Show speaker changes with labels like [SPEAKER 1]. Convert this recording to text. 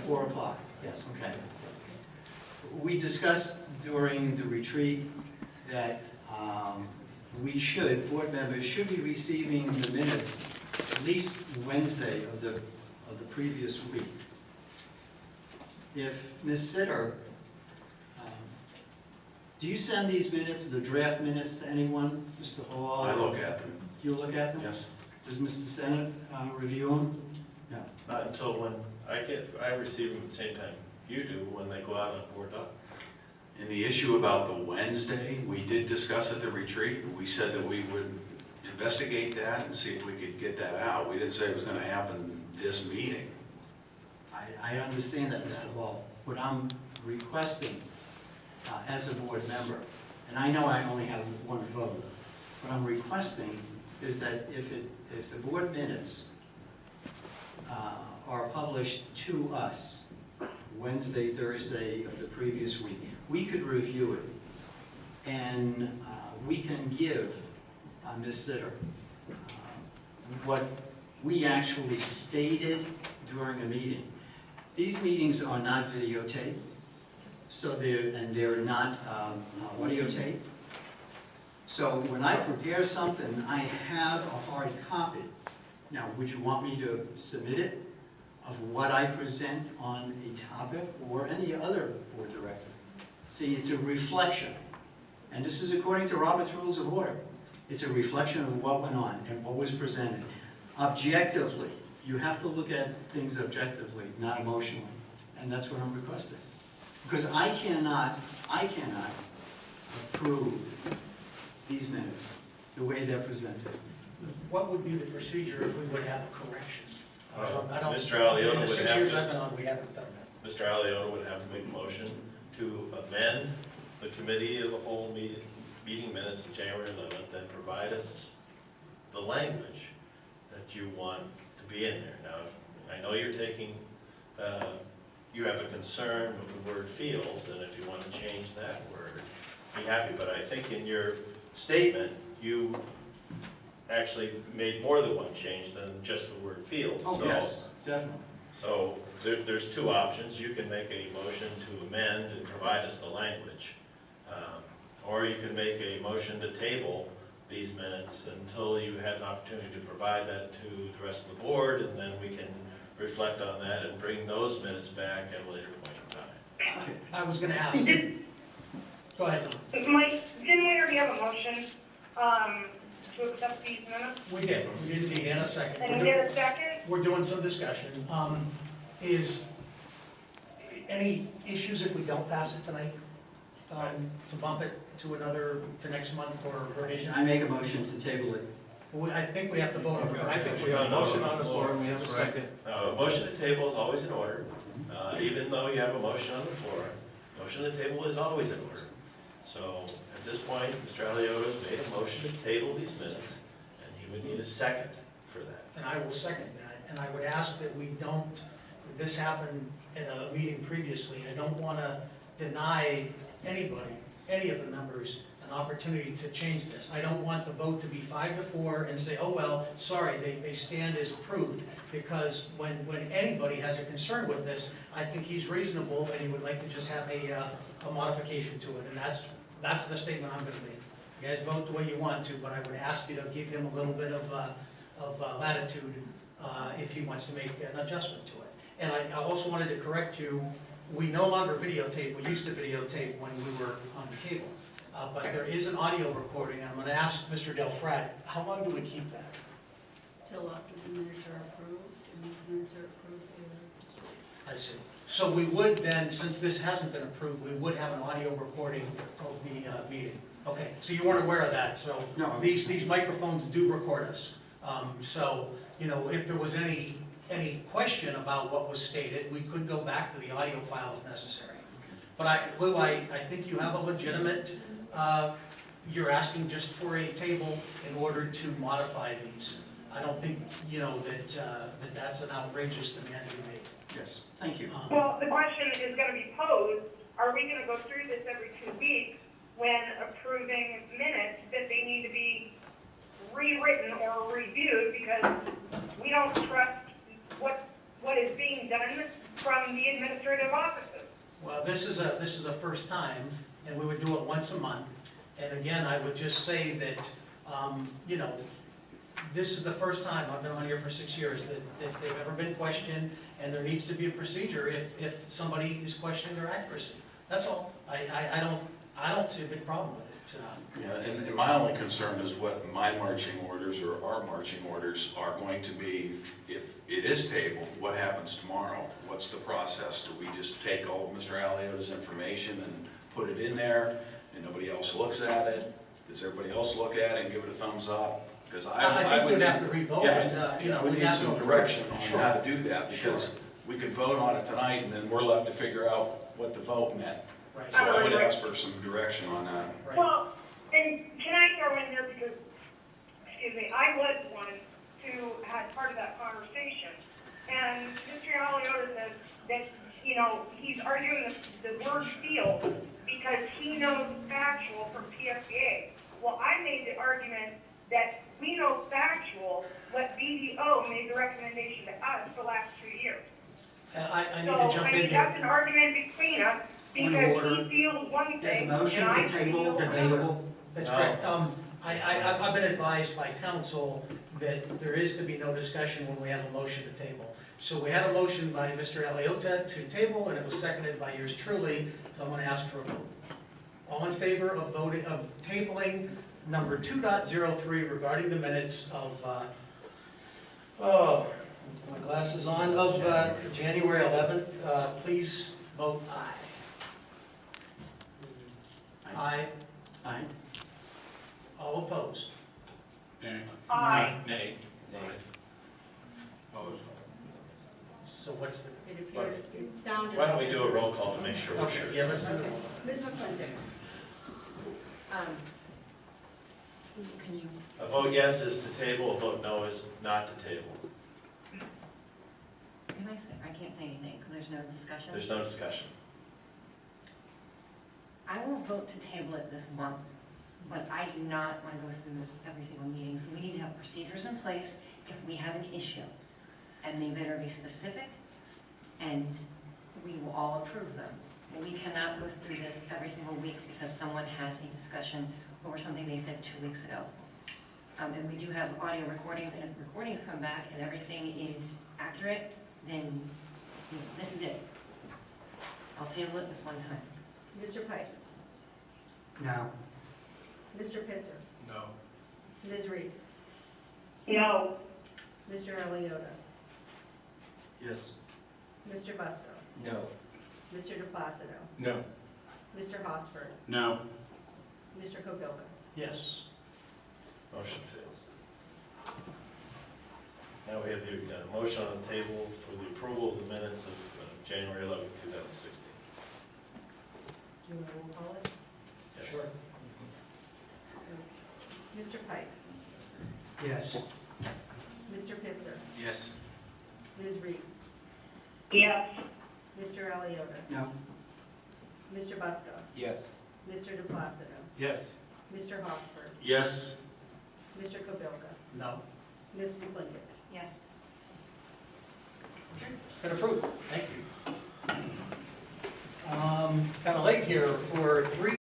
[SPEAKER 1] 4 o'clock.
[SPEAKER 2] Yes.
[SPEAKER 1] Okay. We discussed during the retreat that board members should be receiving the minutes at least Wednesday of the previous week. If Ms. Sitter, do you send these minutes, the draft minutes, to anyone, Mr. Hall?
[SPEAKER 3] I look at them.
[SPEAKER 1] You look at them?
[SPEAKER 3] Yes.
[SPEAKER 1] Does Mr. Senate review them? No.
[SPEAKER 4] Not until when I receive them at the same time you do, when they go out on board docs.
[SPEAKER 3] And the issue about the Wednesday, we did discuss at the retreat. We said that we would investigate that and see if we could get that out. We didn't say it was going to happen this meeting.
[SPEAKER 1] I understand that, Mr. Hall. What I'm requesting as a board member, and I know I only have one vote, what I'm requesting is that if the board minutes are published to us Wednesday, Thursday of the previous week, we could review it, and we can give Ms. Sitter what we actually stated during a meeting. These meetings are not videotaped, so they're not audio taped. So when I prepare something, I have a hard copy. Now, would you want me to submit it of what I present on a topic or any other board director? See, it's a reflection. And this is according to Robert's Rules of Order. It's a reflection of what went on and what was presented. Objectively, you have to look at things objectively, not emotionally. And that's what I'm requesting. Because I cannot approve these minutes the way they're presented.
[SPEAKER 2] What would be the procedure if we would have a correction?
[SPEAKER 4] Mr. Aliota
[SPEAKER 2] in the
[SPEAKER 4] would
[SPEAKER 2] 6
[SPEAKER 4] have
[SPEAKER 2] years
[SPEAKER 4] to-
[SPEAKER 2] I've been on, we haven't done that.
[SPEAKER 4] Mr. Aliota would have to make a motion to amend the committee of the whole meeting minutes of January 11th and provide us the language that you want to be in there. Now, I know you're taking, you have a concern with the word "feels," and if you want to change that word, be happy. But I think in your statement, you actually made more than one change than just the word "feels."
[SPEAKER 1] Oh,
[SPEAKER 4] So,
[SPEAKER 1] yes, definitely.
[SPEAKER 4] So there's two options. You can make a motion to amend and provide us the language. Or you can make a motion to table these minutes until you have an opportunity to provide that to the rest of the board, and then we can reflect on that and bring those minutes back at a later point in time.
[SPEAKER 1] Okay.
[SPEAKER 2] I was going to ask you. Go ahead, Tom.
[SPEAKER 5] Mike, didn't we already have a motion to accept these minutes?
[SPEAKER 2] We did. We did the Hannah second.
[SPEAKER 5] And we did a second?
[SPEAKER 2] We're doing some discussion. Is any issues if we don't pass it tonight? To bump it to next month for revision?
[SPEAKER 1] I make a motion to table it.
[SPEAKER 2] I think we have to vote on the
[SPEAKER 6] I
[SPEAKER 2] first.
[SPEAKER 6] think we have a motion on the floor and we have a second.
[SPEAKER 4] A motion to table is always in order, even though you have a motion on the floor. Motion to table is always in order. So at this point, Mr. Aliota has made a motion to table these minutes, and he would need a second for that.
[SPEAKER 2] And I will second that. And I would ask that we don't, this happened in a meeting previously, I don't want to deny anybody, any of the members, an opportunity to change this. I don't want the vote to be 5-4 and say, oh, well, sorry, they stand as approved, because when anybody has a concern with this, I think he's reasonable and he would like to just have a modification to it, and that's the statement I'm going to make. You guys vote the way you want to, but I would ask you to give him a little bit of latitude if he wants to make an adjustment to it. And I also wanted to correct you, we no longer videotape. We used to videotape when we were on the cable. But there is an audio recording, and I'm going to ask Mr. Delfrat, how long do we keep that?
[SPEAKER 7] Till after the minutes are approved, and these minutes are approved, they're destroyed.
[SPEAKER 2] I see. So we would then, since this hasn't been approved, we would have an audio recording of the meeting. Okay, so you weren't aware of that, so
[SPEAKER 1] No.
[SPEAKER 2] these microphones do record us. So, you know, if there was any question about what was stated, we could go back to the audio file if necessary. But Lou, I think you have a legitimate, you're asking just for a table in order to modify these. I don't think, you know, that that's an outrageous demand to be made.
[SPEAKER 1] Yes, thank you.
[SPEAKER 5] Well, the question is going to be posed, are we going to go through this every 2 weeks when approving minutes that they need to be rewritten or reviewed because we don't trust what is being done from the administrative offices.
[SPEAKER 2] Well, this is a first time, and we would do it once a month. And again, I would just say that, you know, this is the first time, I've been on here for 6 years, that they've ever been questioned, and there needs to be a procedure if somebody is questioning their accuracy. That's all. I don't see a big problem with it.
[SPEAKER 3] Yeah, and my only concern is what my marching orders or our marching orders are going to be. If it is tabled, what happens tomorrow? What's the process? Do we just take all of Mr. Aliota's information and put it in there and nobody else looks at it? Does everybody else look at it and give it a thumbs up? Because
[SPEAKER 2] I think we'd have to revote it, you know.
[SPEAKER 3] We
[SPEAKER 2] we'd
[SPEAKER 3] need
[SPEAKER 2] have
[SPEAKER 3] some
[SPEAKER 2] to-
[SPEAKER 3] direction on
[SPEAKER 2] Sure.
[SPEAKER 3] how to do that, because we could vote on it tonight and then we're left to figure out what the vote meant.
[SPEAKER 2] Right,
[SPEAKER 3] So I would ask for some direction on that.
[SPEAKER 2] right.
[SPEAKER 5] Well, and can I throw in here, because, excuse me, I was one who had part of that conversation. And Mr. Aliota says that, you know, he's arguing the word field because he knows factual from PFDA. Well, I made the argument that we know factual what BDO made the recommendation to us the last 2 years.
[SPEAKER 2] I need
[SPEAKER 5] So,
[SPEAKER 2] to jump in
[SPEAKER 5] that's an
[SPEAKER 2] here.
[SPEAKER 5] argument between us,
[SPEAKER 6] Point of
[SPEAKER 5] because
[SPEAKER 6] order.
[SPEAKER 5] he feels one
[SPEAKER 6] Is
[SPEAKER 5] thing,
[SPEAKER 6] the motion
[SPEAKER 5] and I
[SPEAKER 6] to table
[SPEAKER 5] feel another.
[SPEAKER 6] debatable?
[SPEAKER 2] That's correct. I've been advised by counsel that there is to be no discussion when we have a motion to table. So we had a motion by Mr. Aliota to table, and it was seconded by yours truly, so I'm gonna ask for a vote. All in favor of voting, of tabling number 2.03 regarding the minutes of, my glasses on, of January 11th, please vote aye. Aye.
[SPEAKER 1] Aye.
[SPEAKER 2] All opposed?
[SPEAKER 5] Aye.
[SPEAKER 6] Nay.
[SPEAKER 2] So what's the,
[SPEAKER 7] It appeared, it sounded.
[SPEAKER 4] Why don't we do a roll call to make sure we're sure?
[SPEAKER 2] okay, yeah, let's do
[SPEAKER 7] Okay.
[SPEAKER 2] it.
[SPEAKER 7] Ms. McClintock? Can you,
[SPEAKER 4] A vote yes is to table, a vote no is not to table.
[SPEAKER 8] Can I say, I can't say anything because there's no discussion.
[SPEAKER 4] There's no discussion.
[SPEAKER 8] I won't vote to table it this month, but I do not want to go through this every single meeting. So we need to have procedures in place if we have an issue. And they better be specific, and we will all approve them. We cannot go through this every single week because someone has a discussion over something they said 2 weeks ago. And we do have audio recordings, and if the recordings come back and everything is accurate, then you know, this is it. I'll table it this one time.
[SPEAKER 7] Mr. Pike?
[SPEAKER 6] No.
[SPEAKER 7] Mr. Pitzer?
[SPEAKER 6] No.
[SPEAKER 7] Ms. Reese?
[SPEAKER 5] No.
[SPEAKER 7] Mr. Aliota?
[SPEAKER 1] Yes.
[SPEAKER 7] Mr. Busco?
[SPEAKER 6] No.
[SPEAKER 7] Mr. DePlacido?
[SPEAKER 6] No.
[SPEAKER 7] Mr. Hosford?
[SPEAKER 6] No.
[SPEAKER 7] Mr. Kobilka?
[SPEAKER 2] Yes.
[SPEAKER 4] Motion fails. Now we have the motion on the table for the approval of the minutes of January 11th, 2016.
[SPEAKER 7] Do you want to roll call it?
[SPEAKER 4] Yes.
[SPEAKER 2] Sure.
[SPEAKER 7] Mr. Pike?
[SPEAKER 6] Yes.
[SPEAKER 7] Mr. Pitzer?
[SPEAKER 6] Yes.
[SPEAKER 7] Ms. Reese?
[SPEAKER 5] Yes.
[SPEAKER 7] Mr. Aliota?
[SPEAKER 1] No.
[SPEAKER 7] Mr. Busco?
[SPEAKER 6] Yes.
[SPEAKER 7] Mr. DePlacido?
[SPEAKER 6] Yes.
[SPEAKER 7] Mr. Hosford?
[SPEAKER 6] Yes.
[SPEAKER 7] Mr. Kobilka?
[SPEAKER 2] No.
[SPEAKER 7] Ms. McClintock?
[SPEAKER 8] Yes.
[SPEAKER 2] Been approved. Thank you. Kind of late here for 3.